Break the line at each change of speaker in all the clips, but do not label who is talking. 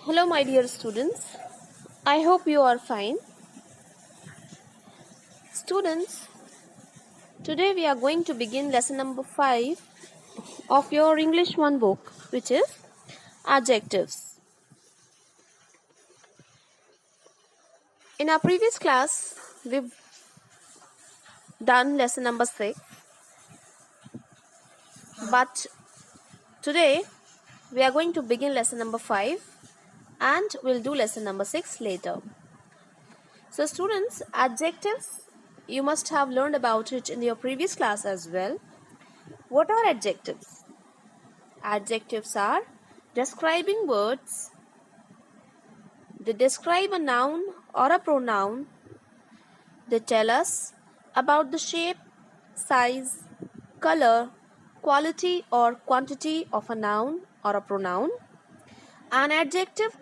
Hello, my dear students. I hope you are fine. Students, today we are going to begin lesson number 5 of your English 1 book, which is adjectives. In our previous class, we've done lesson number 6, but today we are going to begin lesson number 5 and we'll do lesson number 6 later. So, students, adjectives, you must have learned about it in your previous class as well. What are adjectives? Adjectives are describing words. They describe a noun or a pronoun. They tell us about the shape, size, color, quality or quantity of a noun or a pronoun. An adjective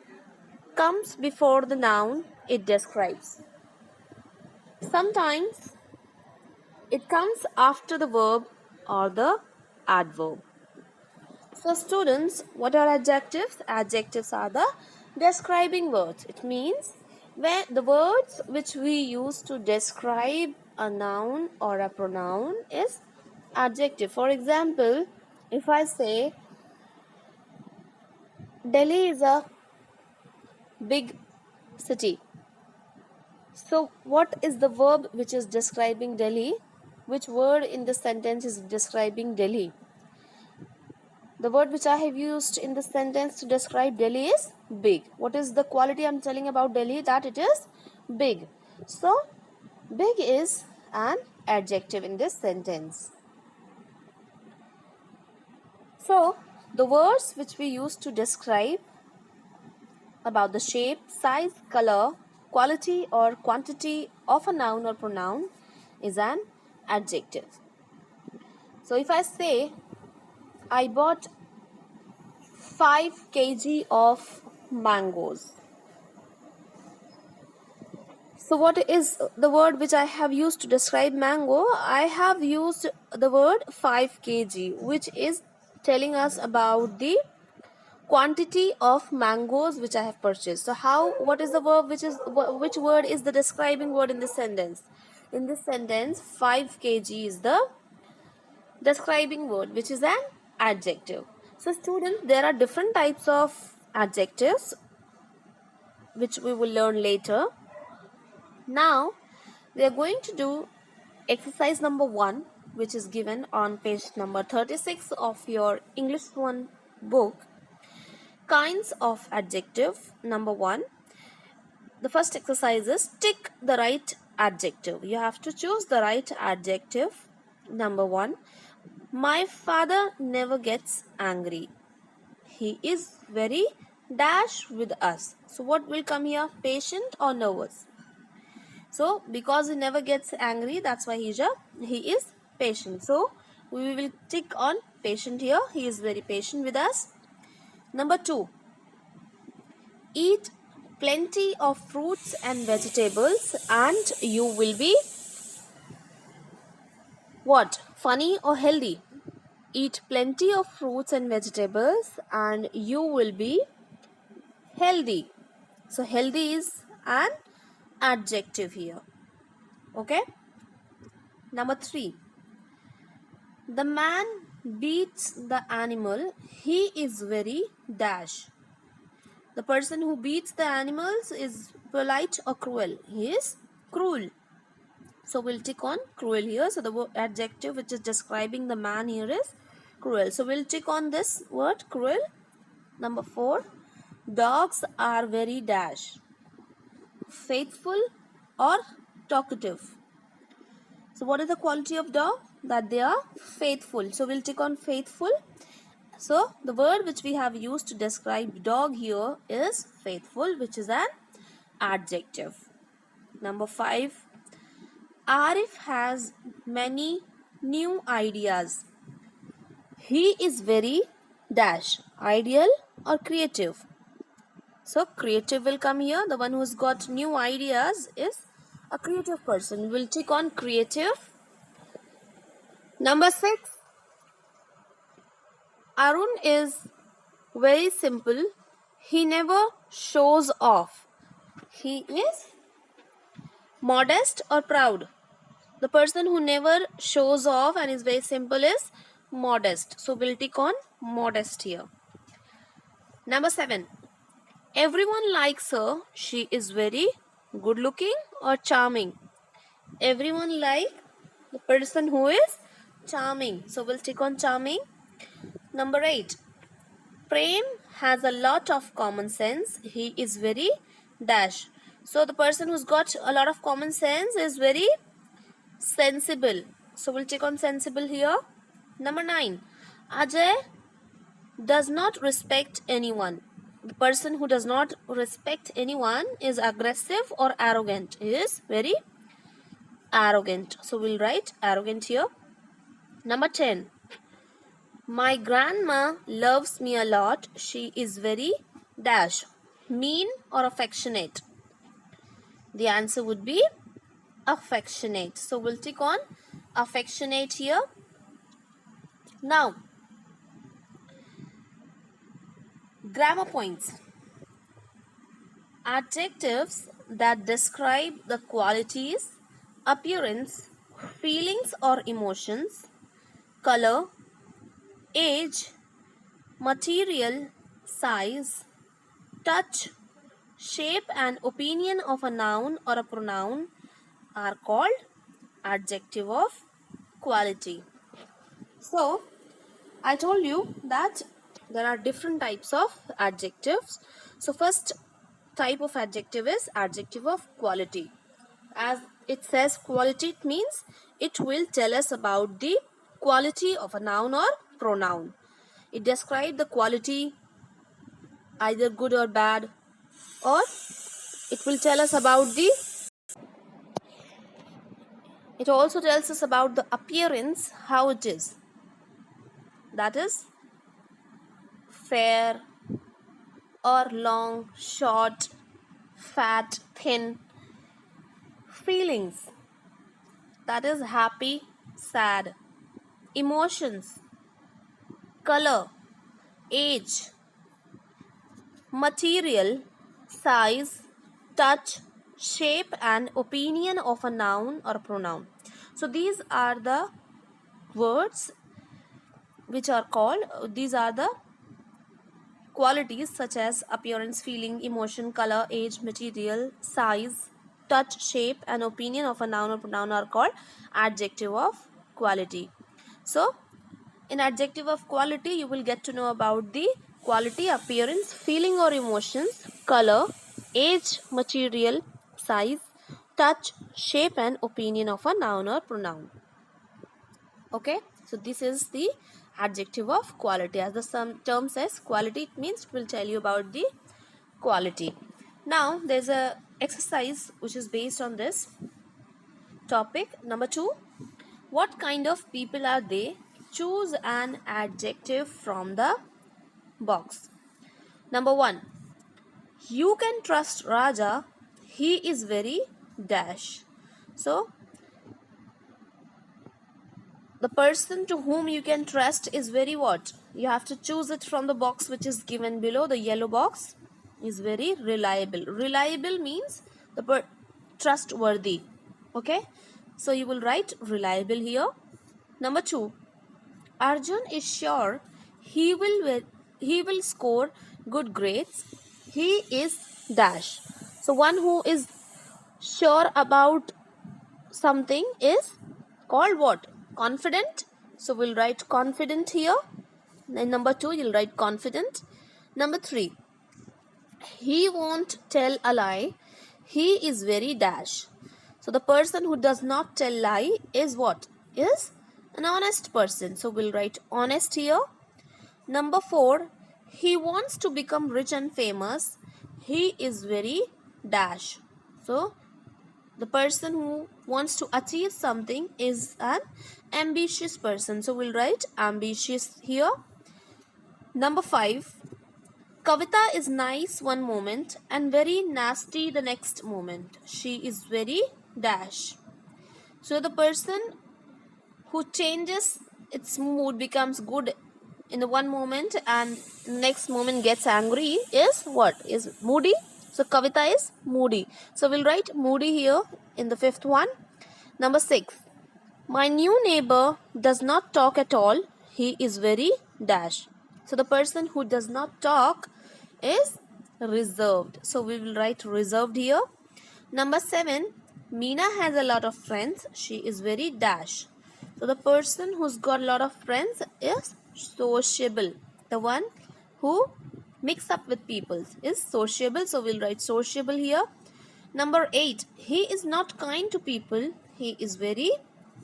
comes before the noun it describes. Sometimes it comes after the verb or the adverb. So students, what are adjectives? Adjectives are the describing words. It means when the words which we use to describe a noun or a pronoun is adjective. For example, if I say Delhi is a big city. So what is the verb which is describing Delhi? Which word in the sentence is describing Delhi? The word which I have used in the sentence to describe Delhi is big. What is the quality I'm telling about Delhi? That it is big. So, big is an adjective in this sentence. So, the words which we use to describe about the shape, size, color, quality or quantity of a noun or pronoun is an adjective. So, if I say, I bought 5 kg of mangoes. So what is the word which I have used to describe mango? I have used the word 5 kg, which is telling us about the quantity of mangoes which I have purchased. So what is the verb which word is the describing word in this sentence? In this sentence, 5 kg is the describing word, which is an adjective. So students, there are different types of adjectives which we will learn later. Now we are going to do exercise number 1, which is given on page number 36 of your English 1 book. Kinds of adjective. Number 1, the first exercise is tick the right adjective. You have to choose the right adjective. Number 1, my father never gets angry. He is very dash with us. So what will come here? Patient or nervous? So because he never gets angry, that's why he is patient. So we will tick on patient here. He is very patient with us. Number 2, eat plenty of fruits and vegetables and you will be what? Funny or healthy? Eat plenty of fruits and vegetables and you will be healthy. So healthy is an adjective here. Okay. Number 3, the man beats the animal. He is very dash. The person who beats the animals is polite or cruel. He is cruel. So we'll tick on cruel here. So the adjective which is describing the man here is cruel. So we'll tick on this word cruel. Number 4, dogs are very dash. Faithful or talkative. So what is the quality of dog? That they are faithful. So we'll tick on faithful. So the word which we have used to describe dog here is faithful, which is an adjective. Number 5, Arif has many new ideas. He is very dash, ideal or creative. So creative will come here. The one who's got new ideas is a creative person. We'll tick on creative. Number 6, Arun is very simple. He never shows off. He is modest or proud. The person who never shows off and is very simple is modest. So we'll tick on modest here. Number 7. Everyone likes her. She is very good looking or charming. Everyone like the person who is charming. So we'll tick on charming. Number 8. Prem has a lot of common sense. He is very dash. So the person who's got a lot of common sense is very sensible. So we'll tick on sensible here. Number 9. Ajay does not respect anyone. The person who does not respect anyone is aggressive or arrogant. He is very arrogant. So we'll write arrogant here. Number 10. My grandma loves me a lot. She is very dash. Mean or affectionate? The answer would be affectionate. So we'll tick on affectionate here. Now, grammar points. Adjectives that describe the qualities, appearance, feelings or emotions, color, age, material, size, touch, shape and opinion of a noun or a pronoun are called adjective of quality. So, I told you that there are different types of adjectives. So, first type of adjective is adjective of quality. As it says quality, it means it will tell us about the quality of a noun or pronoun. It describes the quality, either good or bad, or it will tell us about the, it also tells us about the appearance, how it is. That is fair or long, short, fat, thin. Feelings, that is happy, sad. Emotions, color, age, material, size, touch, shape and opinion of a noun or pronoun. So these are the words which are called, these are the qualities such as appearance, feeling, emotion, color, age, material, size, touch, shape and opinion of a noun or pronoun are called adjective of quality. So in adjective of quality, you will get to know about the quality, appearance, feeling or emotions, color, age, material, size, touch, shape and opinion of a noun or pronoun. Okay, so this is the adjective of quality. As the term says quality, it means it will tell you about the quality. Now there's a exercise which is based on this topic. Number 2, what kind of people are they? Choose an adjective from the box. Number 1, you can trust Raja. He is very dash. So the person to whom you can trust is very what? You have to choose it from the box which is given below. The yellow box is very reliable. Reliable means the trustworthy. Okay, so you will write reliable here. Number 2, Arjun is sure he will score good grades. He is dash. So one who is sure about something is called what? Confident. So we'll write confident here. In number 2, you'll write confident. Number 3, he won't tell a lie. He is very dash. So the person who does not tell lie is what? Is an honest person. So we'll write honest here. Number 4, he wants to become rich and famous. He is very dash. So the person who wants to achieve something is an ambitious person. So we'll write ambitious here. Number 5, Kavita is nice one moment and very nasty the next moment. She is very dash. So the person who changes its mood becomes good in the one moment and next moment gets angry is what? Is moody. So Kavita is moody. So we'll write moody here in the fifth one. Number 6. My new neighbor does not talk at all. He is very dash. So the person who does not talk is reserved. So we will write reserved here. Number 7. Meena has a lot of friends. She is very dash. So the person who's got a lot of friends is sociable. The one who mix up with people is sociable. So we'll write sociable here. Number 8. He is not kind to people. He is very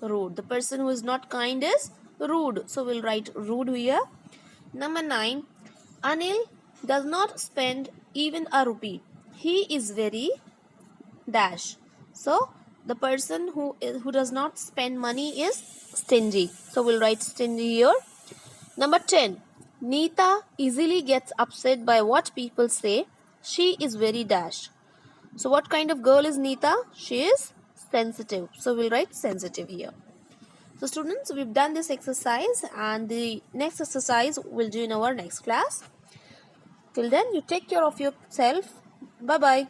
rude. The person who is not kind is rude. So we'll write rude here. Number 9. Anil does not spend even a rupee. He is very dash. So the person who does not spend money is stingy. So we'll write stingy here. Number 10. Neeta easily gets upset by what people say. She is very dash. So what kind of girl is Neeta? She is sensitive. So we'll write sensitive here. So students, we've done this exercise and the next exercise we'll do in our next class. Till then, you take care of yourself. Bye-bye.